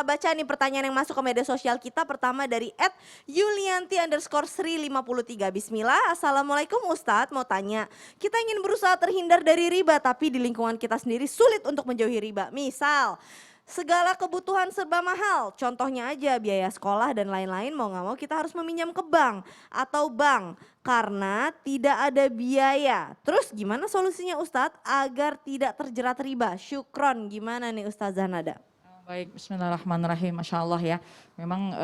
kita baca nih pertanyaan yang masuk ke media sosial kita. Pertama dari @yulianti_Sri53. Bismillah, Assalamualaikum Ustadz, mau tanya. Kita ingin berusaha terhindar dari riba, tapi di lingkungan kita sendiri sulit untuk menjauhi riba. Misal, segala kebutuhan serba mahal, contohnya aja biaya sekolah dan lain-lain, mau gak mau kita harus meminjam ke bank atau bank karena tidak ada biaya. Terus gimana solusinya Ustadz agar tidak terjerat riba? Syukron, gimana nih Ustazah Nada? Baik, bismillahirrahmanirrahim, Masya Allah ya. Memang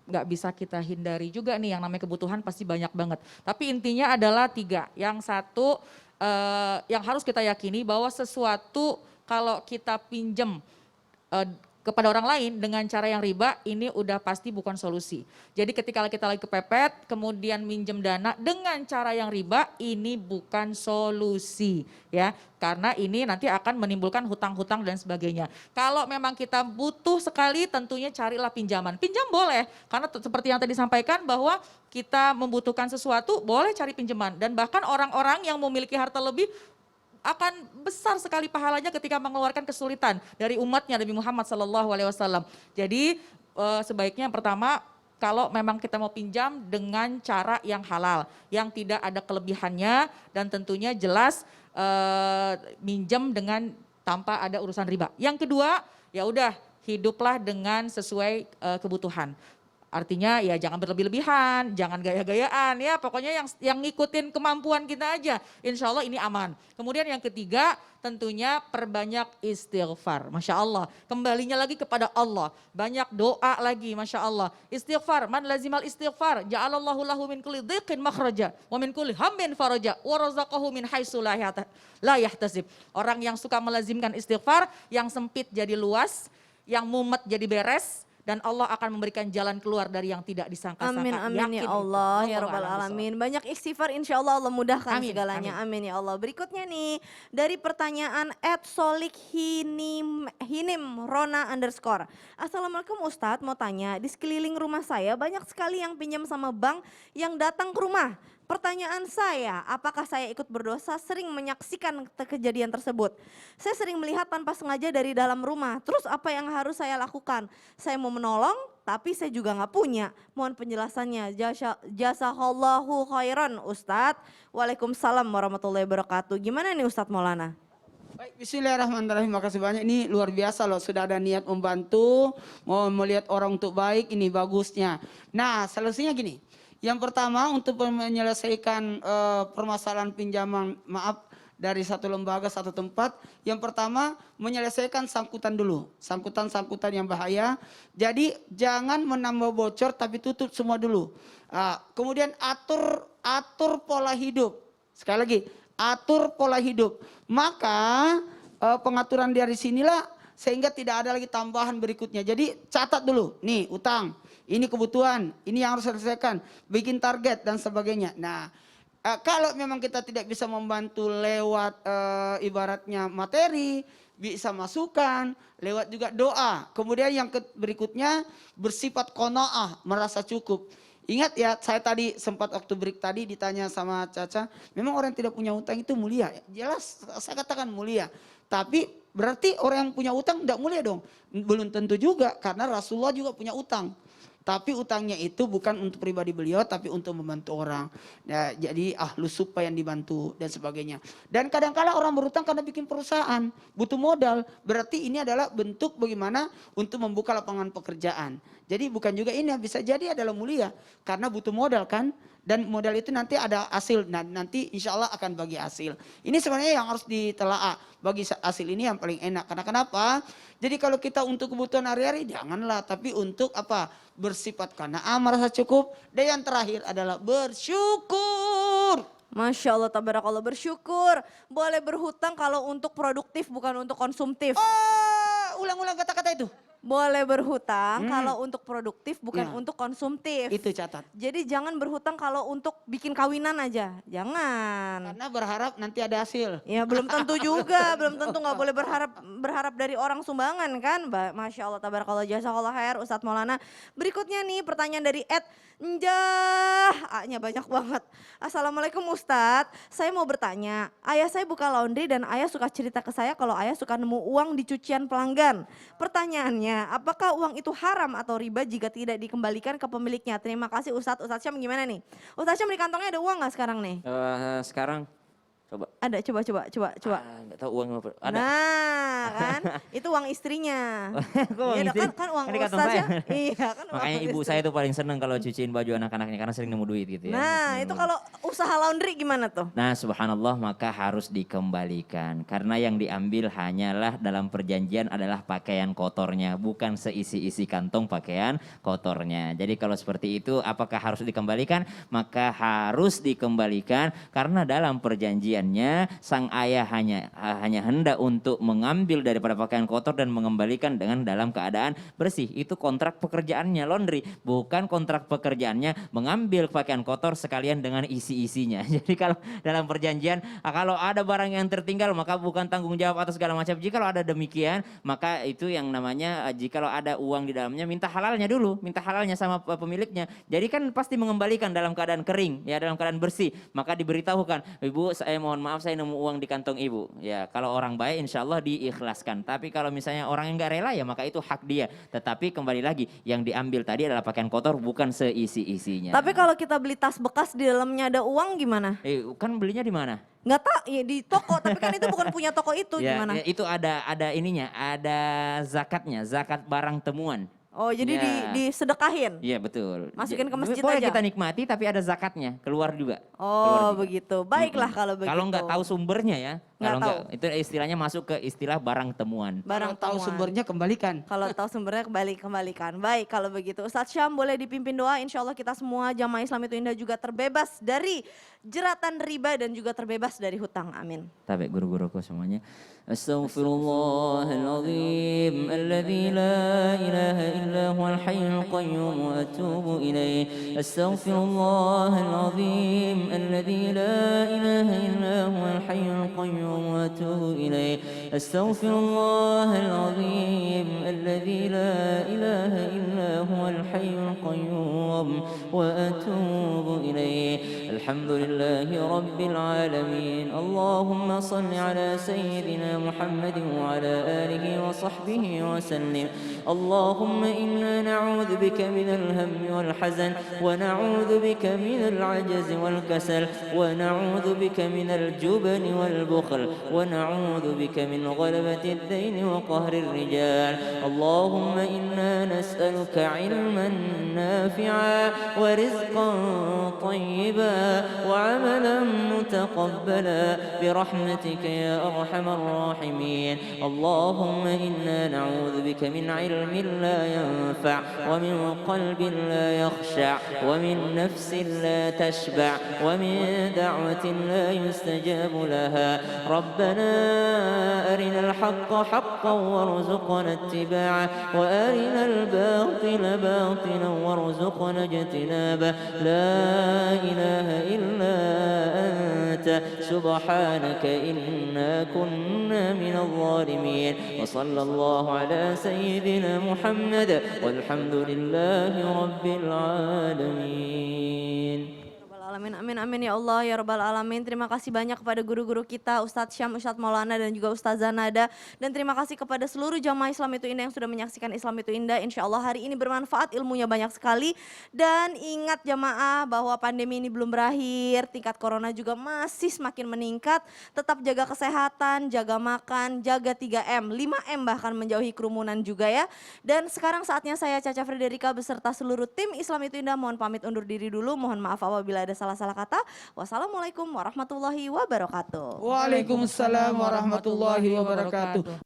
nggak bisa kita hindari juga nih yang namanya kebutuhan pasti banyak banget. Tapi intinya adalah 3. Yang satu yang harus kita yakini bahwa sesuatu kalau kita pinjam kepada orang lain dengan cara yang riba, ini udah pasti bukan solusi. Jadi ketika kita lagi kepepet, kemudian minjem dana dengan cara yang riba, ini bukan solusi ya. Karena ini nanti akan menimbulkan hutang-hutang dan sebagainya. Kalau memang kita butuh sekali, tentunya carilah pinjaman. Pinjam boleh, karena seperti yang tadi disampaikan bahwa kita membutuhkan sesuatu, boleh cari pinjaman. Dan bahkan orang-orang yang memiliki harta lebih, akan besar sekali pahalanya ketika mengeluarkan kesulitan dari umatnya Nabi Muhammad SAW. Jadi sebaiknya yang pertama, kalau memang kita mau pinjam dengan cara yang halal, yang tidak ada kelebihannya dan tentunya jelas minjem dengan tanpa ada urusan riba. Yang kedua, ya udah hiduplah dengan sesuai kebutuhan. Artinya ya jangan berlebih-lebihan, jangan gaya-gayaan ya, pokoknya yang ngikutin kemampuan kita aja. Insya Allah ini aman. Kemudian yang ketiga tentunya perbanyak istighfar. Masya Allah, kembalinya lagi kepada Allah. Banyak doa lagi, Masya Allah. Istighfar, man lazimal istighfar, ja'alallahu lahu min kulli dhiqin makhraja, wa min kulli hammin faraja, wa razaqahu min haitsu la yahtasib. Orang yang suka melazimkan istighfar, yang sempit jadi luas, yang mumet jadi beres, dan Allah akan memberikan jalan keluar dari yang tidak disangka-sangka. Amin, amin ya Allah, ya Rabbal Alamin. Banyak istighfar, insya Allah Allah mudahkan amin, segalanya. Amin. Amin ya Allah. Berikutnya nih, dari pertanyaan @solikhinim Rona _ Assalamualaikum Ustadz, mau tanya, di sekeliling rumah saya banyak sekali yang pinjam sama bank yang datang ke rumah. Pertanyaan saya, apakah saya ikut berdosa sering menyaksikan kejadian tersebut? Saya sering melihat tanpa sengaja dari dalam rumah. Terus apa yang harus saya lakukan? Saya mau menolong, tapi saya juga nggak punya. Mohon penjelasannya. Jazakallahu khairan Ustadz. Waalaikumsalam warahmatullahi wabarakatuh. Gimana nih Ustadz Maulana? Baik, bismillahirrahmanirrahim. Makasih banyak. Ini luar biasa loh, sudah ada niat membantu, mau melihat orang untuk baik, ini bagusnya. Nah, solusinya gini. Yang pertama untuk menyelesaikan permasalahan pinjaman maaf dari satu lembaga, satu tempat. Yang pertama menyelesaikan sangkutan dulu, sangkutan-sangkutan yang bahaya. Jadi jangan menambah bocor tapi tutup semua dulu. Kemudian atur pola hidup. Sekali lagi, atur pola hidup. Maka pengaturan dari sinilah sehingga tidak ada lagi tambahan berikutnya. Jadi catat dulu, nih utang. Ini kebutuhan, ini yang harus diselesaikan, bikin target dan sebagainya. Nah, kalau memang kita tidak bisa membantu lewat ibaratnya materi, bisa masukan, lewat juga doa. Kemudian yang berikutnya bersifat qanaah, merasa cukup. Ingat ya, saya tadi sempat waktu break tadi ditanya sama Caca, memang orang yang tidak punya utang itu mulia? Jelas saya katakan mulia. Tapi berarti orang yang punya utang tidak mulia dong? Belum tentu juga, karena Rasulullah juga punya utang. Tapi utangnya itu bukan untuk pribadi beliau, tapi untuk membantu orang. Ya, jadi ahlu supa yang dibantu dan sebagainya. Dan kadang-kala orang berutang karena bikin perusahaan, butuh modal. Berarti ini adalah bentuk bagaimana untuk membuka lapangan pekerjaan. Jadi bukan juga ini, bisa jadi adalah mulia. Karena butuh modal kan. Dan modal itu nanti ada hasil, nah, nanti insya Allah akan bagi hasil. Ini sebenarnya yang harus ditelaah, bagi hasil ini yang paling enak. Karena kenapa? Jadi kalau kita untuk kebutuhan hari-hari janganlah, tapi untuk apa? Bersifat qanaah, merasa cukup. Dan yang terakhir adalah bersyukur. Masya Allah, tabarakallah, bersyukur. Boleh berhutang kalau untuk produktif bukan untuk konsumtif. Ulang-ulang kata-kata itu. Boleh berhutang kalau untuk produktif bukan Ya. untuk konsumtif. Itu catat. Jadi jangan berhutang kalau untuk bikin kawinan aja, jangan. Karena berharap nanti ada hasil. Ya belum tentu juga, belum tentu, nggak boleh berharap dari orang sumbangan kan. Masya Allah, tabarakallah, jazakallah khair Ustadz Maulana. Berikutnya nih pertanyaan dari A-nya banyak banget. Assalamualaikum Ustadz, saya mau bertanya, ayah saya buka laundry dan ayah suka cerita ke saya kalau ayah suka nemu uang di cucian pelanggan. Pertanyaannya, bertanya, apakah uang itu haram atau riba jika tidak dikembalikan ke pemiliknya? Terima kasih Ustadz. Ustadz Syam gimana nih? Ustadz Syam di kantongnya ada uang nggak sekarang nih? Sekarang coba. Ada, coba. Nggak tahu uang apa. Ada. Nah, kan itu uang istrinya. Kok uang Iya, istri? kan uang Kan di kantong Ustadz ya. saya. Iya, kan uang Makanya ibu istri. saya tuh paling seneng kalau cuciin baju anak-anaknya karena sering nemu duit gitu ya. Nah, itu kalau usaha laundry gimana tuh? Nah subhanallah maka harus dikembalikan. Karena yang diambil hanyalah dalam perjanjian adalah pakaian kotornya. Bukan seisi-isi kantong pakaian kotornya. Jadi kalau seperti itu apakah harus dikembalikan? Maka harus dikembalikan karena dalam perjanjiannya sang ayah hanya hendak untuk mengambil daripada pakaian kotor dan mengembalikan dengan dalam keadaan bersih. Itu kontrak pekerjaannya laundry. Bukan kontrak pekerjaannya mengambil pakaian kotor sekalian dengan isi-isinya. Jadi kalau dalam perjanjian, kalau ada barang yang tertinggal maka bukan tanggung jawab atas segala macam. Jika ada demikian, maka itu yang namanya jika ada uang di dalamnya minta halalnya dulu, minta halalnya sama pemiliknya. Jadi kan pasti mengembalikan dalam keadaan kering, ya dalam keadaan bersih. Maka diberitahukan, ibu saya mohon maaf saya nemu uang di kantong ibu. Ya kalau orang baik insya Allah diikhlaskan. Tapi kalau misalnya orang yang nggak rela ya maka itu hak dia. Tetapi kembali lagi yang diambil tadi adalah pakaian kotor bukan seisi-isinya. Tapi kalau kita beli tas bekas di dalamnya ada uang gimana? Kan belinya di mana? Nggak tahu, ya di toko, tapi kan itu bukan punya toko itu gimana? Ya, itu ada ininya, ada zakatnya, zakat barang temuan. Oh jadi Ya. disedekahin? Iya betul. Masukin ke masjid Boleh aja? kita nikmati tapi ada zakatnya, keluar juga. Oh Keluar juga. begitu, baiklah kalau begitu. Kalau nggak tahu sumbernya ya, kalau tahu. nggak itu istilahnya masuk ke istilah barang temuan. Barang Kalau tahu temuan. sumbernya kembalikan. Kalau tahu sumbernya kembalikan. Baik kalau begitu. Ustadz Syam boleh dipimpin doa. Insya Allah kita semua jamaah Islam itu Indah juga terbebas dari jeratan riba dan juga terbebas dari hutang. Amin. Tabe guru-guruku semuanya. Astaghfirullahaladzim alladzi la ilaha illa huwal hayyul qayyum wa atubu ilaih. Astaghfirullahaladzim alladzi la ilaha illa huwal hayyul qayyum wa atubu ilaih. Astaghfirullahaladzim alladzi la ilaha illa huwal hayyul qayyum wa atubu ilaih. Alhamdulillahi rabbil alamin. Allahumma salli ala sayyidina محمد وعلى آله وصحبه وسلم. اللهم إنا نعوذ بك من الهم والحزن ونعوذ بك من العجز والكسل ونعوذ بك من الجبن والبخل ونعوذ بك من غلبة الدين وقهر الرجال. اللهم إنا نسألك علما نافعا ورزقا طيبا وعملا متقبلا برحمتك يا أرحم الراحمين. اللهم إنا نعوذ بك من علم لا ينفع ومن قلب لا يخشع ومن نفس لا تشبع ومن دعوة لا يستجاب لها. ربنا أرنا الحق حقا وارزقنا اتباعه وأرنا الباطل باطلا وارزقنا اجتنابه. لا إله إلا أنت سبحانك إنا كنا من الظالمين. وصلى الله على سيدنا محمد والحمد لله رب العالمين. Amin, amin, amin ya Allah, ya Rabbal Alamin. Terima kasih banyak kepada guru-guru kita, Ustadz Syam, Ustadz Maulana dan juga Ustazah Nada. Dan terima kasih kepada seluruh jamaah Islam itu Indah yang sudah menyaksikan Islam itu Indah. Insya Allah hari ini bermanfaat, ilmunya banyak sekali. Dan ingat jamaah bahwa pandemi ini belum berakhir, tingkat corona juga masih semakin meningkat. Tetap jaga kesehatan, jaga makan, jaga 3M, 5M bahkan menjauhi kerumunan juga ya. Dan sekarang saatnya saya Caca Frederika beserta seluruh tim Islam itu Indah mohon pamit undur diri dulu. Mohon maaf apabila ada salah-salah kata. Wassalamualaikum warahmatullahi wabarakatuh. Waalaikumsalam warahmatullahi wabarakatuh.